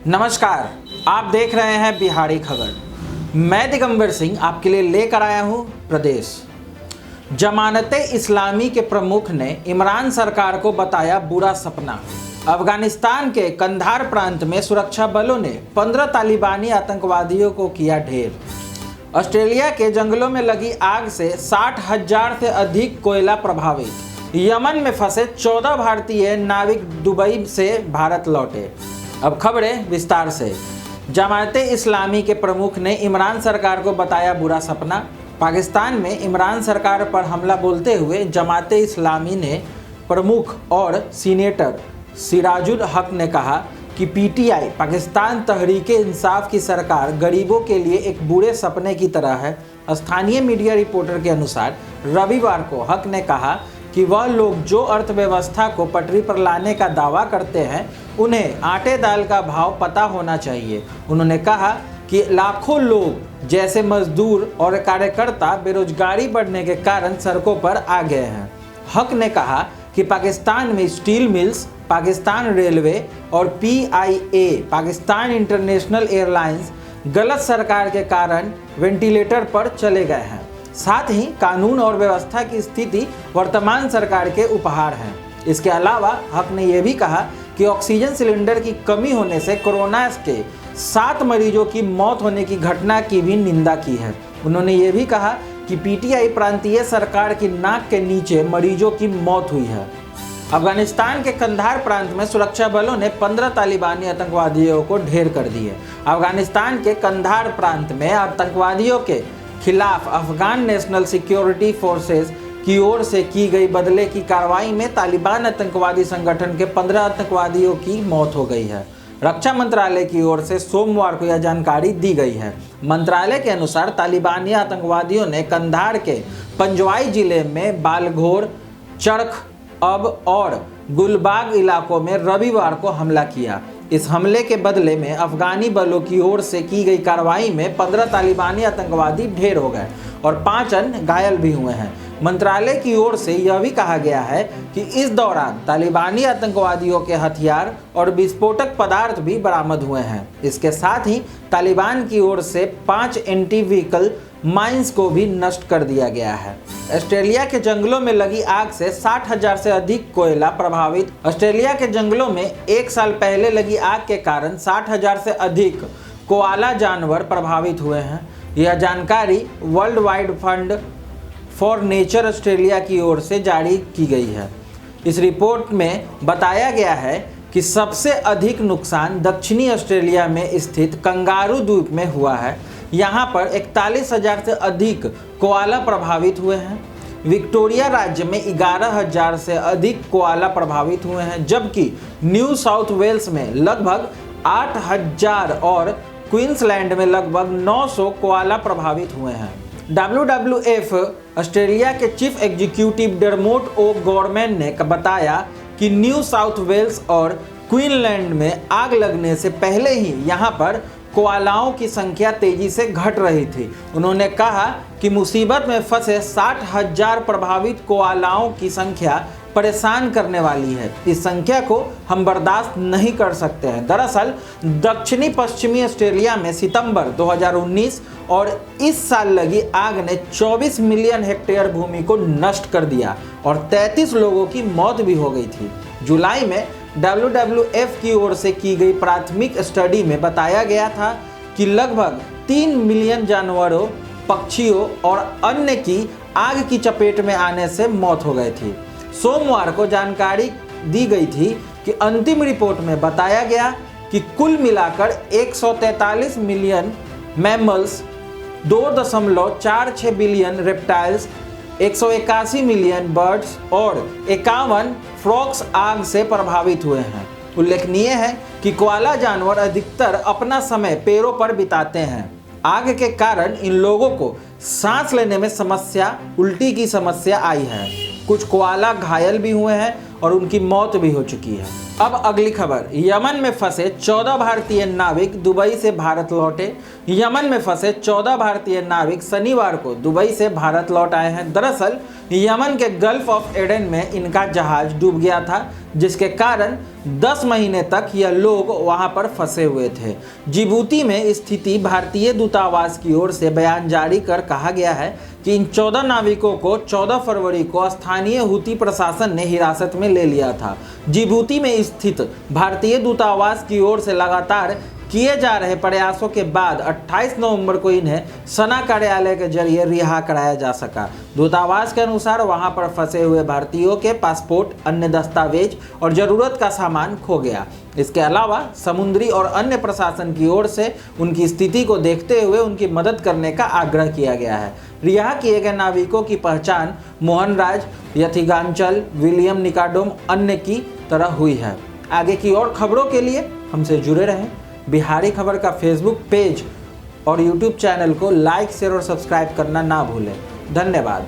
नमस्कार, आप देख रहे हैं बिहारी खबर। मैं दिगंबर सिंह आपके लिए लेकर आया हूं प्रदेश। जमानते इस्लामी के प्रमुख ने इमरान सरकार को बताया बुरा सपना। अफगानिस्तान के कंधार प्रांत में सुरक्षा बलों ने 15 तालिबानी आतंकवादियों को किया ढेर। ऑस्ट्रेलिया के जंगलों में लगी आग से 60,000 से अधिक कोयला प्रभावित। यमन में फंसे 14 भारतीय नाविक दुबई से भारत लौटे। अब खबरें विस्तार से। जमाते इस्लामी के प्रमुख ने इमरान सरकार को बताया बुरा सपना। पाकिस्तान में इमरान सरकार पर हमला बोलते हुए जमाते इस्लामी ने प्रमुख और सीनेटर सिराजुल हक ने कहा कि पीटीआई पाकिस्तान तहरीके इंसाफ की सरकार गरीबों के लिए एक बुरे सपने की तरह है। स्थानीय मीडिया रिपोर्टर के अनुसार रविवार को हक ने कहा कि वह लोग जो अर्थव्यवस्था को पटरी पर लाने का दावा करते हैं उन्हें आटे दाल का भाव पता होना चाहिए। उन्होंने कहा कि लाखों लोग जैसे मजदूर और कार्यकर्ता बेरोजगारी बढ़ने के कारण सड़कों पर आ गए हैं। हक ने कहा कि पाकिस्तान में स्टील मिल्स, पाकिस्तान रेलवे और पीआईए पाकिस्तान इंटरनेशनल एयरलाइंस गलत सरकार के कारण वेंटिलेटर पर चले गए हैं। साथ ही कानून और व्यवस्था की स्थिति वर्तमान सरकार के उपहार हैं। इसके अलावा हक ने यह भी कहा कि ऑक्सीजन सिलेंडर की कमी होने से कोरोना के 7 मरीजों की मौत होने की घटना की भी निंदा की है। उन्होंने ये भी कहा कि पीटीआई प्रांतीय सरकार की नाक के नीचे मरीजों की मौत हुई है। अफगानिस्तान के कंधार प्रांत में सुरक्षा बलों ने 15 तालिबानी आतंकवादियों को ढेर कर दिए। अफगानिस्तान के कंधार प्रांत में आतंकवादियों के खिलाफ अफगान नेशनल सिक्योरिटी फोर्सेस की ओर से की गई बदले की कार्रवाई में तालिबान आतंकवादी संगठन के 15 आतंकवादियों की मौत हो गई है। रक्षा मंत्रालय की ओर से सोमवार को यह जानकारी दी गई है। मंत्रालय के अनुसार तालिबानी आतंकवादियों ने कंधार के पंजवाई जिले में बालघोर, चरख अब और गुलबाग इलाकों में रविवार को हमला किया। इस हमले के बदले में अफगानी बलों की ओर से की गई कार्रवाई में 15 तालिबानी आतंकवादी ढेर हो गए और 5 अन्य घायल भी हुए हैं। मंत्रालय की ओर से यह भी कहा गया है कि इस दौरान तालिबानी आतंकवादियों के हथियार और विस्फोटक पदार्थ भी बरामद हुए हैं। इसके साथ ही तालिबान की ओर से 5 एंटी व्हीकल माइंस को भी नष्ट कर दिया गया है। ऑस्ट्रेलिया के जंगलों में लगी आग से 60,000 से अधिक कोयला प्रभावित। ऑस्ट्रेलिया के जंगलों में 1 साल पहले लगी आग के कारण 60,000 से अधिक कोआला जानवर प्रभावित हुए हैं। यह जानकारी world wide fund for nature Australia की ओर से जारी की गई है। इस रिपोर्ट में बताया गया है कि सबसे अधिक नुकसान दक्षिणी ऑस्ट्रेलिया में स्थित कंगारू द्वीप में हुआ है। यहाँ पर 41,000 से अधिक कोआला प्रभावित हुए हैं। विक्टोरिया राज्य में 11,000 से अधिक कोआला प्रभावित हुए हैं, जबकि न्यू साउथ वेल्स में लगभग 8,000 और क्वींसलैंड में लगभग 900 कोआला प्रभावित हुए हैं। WWF ऑस्ट्रेलिया के चीफ एग्जीक्यूटिव डरमोट ओ गॉर्मैन ने बताया कि न्यू साउथ वेल्स और क्वींसलैंड में आग लगने से पहले ही यहाँ पर कोआलाओं की संख्या तेजी से घट रही थी। उन्होंने कहा कि मुसीबत में फंसे 60,000 प्रभावित कोआलाओं की संख्या परेशान करने वाली है। इस संख्या को हम बर्दाश्त नहीं कर सकते हैं। दरअसल दक्षिणी पश्चिमी ऑस्ट्रेलिया में सितंबर 2019 और इस साल लगी आग ने 24 मिलियन हेक्टेयर भूमि को नष्ट कर दिया और 33 लोगों की मौत भी हो गई थी। जुलाई में WWF की ओर से की गई प्राथमिक स्टडी में बताया गया था कि लगभग 3 मिलियन जानवरों, पक्षियों और अन्य की आग की चपेट में आने से मौत हो गई थी। सोमवार को जानकारी दी गई थी कि अंतिम रिपोर्ट में बताया गया कि कुल मिलाकर 143 million mammals, 2.46 billion reptiles, 181 million birds और 51 फ्रॉग्स आग से प्रभावित हुए हैं। उल्लेखनीय है कि कोआला जानवर अधिकतर अपना समय पैरों पर बिताते हैं। आग के कारण इन लोगों को सांस लेने में समस्या, उल्टी की समस्या आई है। कुछ कोआला घायल भी हुए हैं और उनकी मौत भी हो चुकी है। अब अगली खबर, यमन में फंसे 14 भारतीय नाविक दुबई से भारत लौटे। यमन में फंसे 14 भारतीय नाविक शनिवार को दुबई से भारत लौट आए हैं। दरअसल यमन के गल्फ ऑफ एडन में इनका जहाज डूब गया था, जिसके कारण 10 महीने तक यह लोग वहां पर फंसे हुए थे। जिबूती में स्थिति भारतीय दूतावास की ओर से बयान जारी कर कहा गया है कि इन 14 नाविकों को 14 फरवरी को स्थानीय हूती प्रशासन ने हिरासत में ले लिया था। जिबूती में स्थित भारतीय दूतावास की ओर से लगातार किए जा रहे प्रयासों के बाद 28 नवंबर को इन्हें सना कार्यालय के जरिए रिहा कराया जा सका। दूतावास के अनुसार वहां पर फंसे हुए भारतीयों के पासपोर्ट, अन्य दस्तावेज और जरूरत का सामान खो गया। इसके अलावा समुद्री और अन्य प्रशासन की ओर से उनकी स्थिति को देखते हुए उनकी मदद करने का आग्रह किया गया है। रिहा किए गए नाविकों की पहचान मोहन राज, यथिगांचल, विलियम निकाडोम अन्य की तरह हुई है। आगे की और खबरों के लिए हमसे जुड़े रहें। बिहारी खबर का फेसबुक पेज और यूट्यूब चैनल को लाइक, शेयर और सब्सक्राइब करना ना भूलें। धन्यवाद।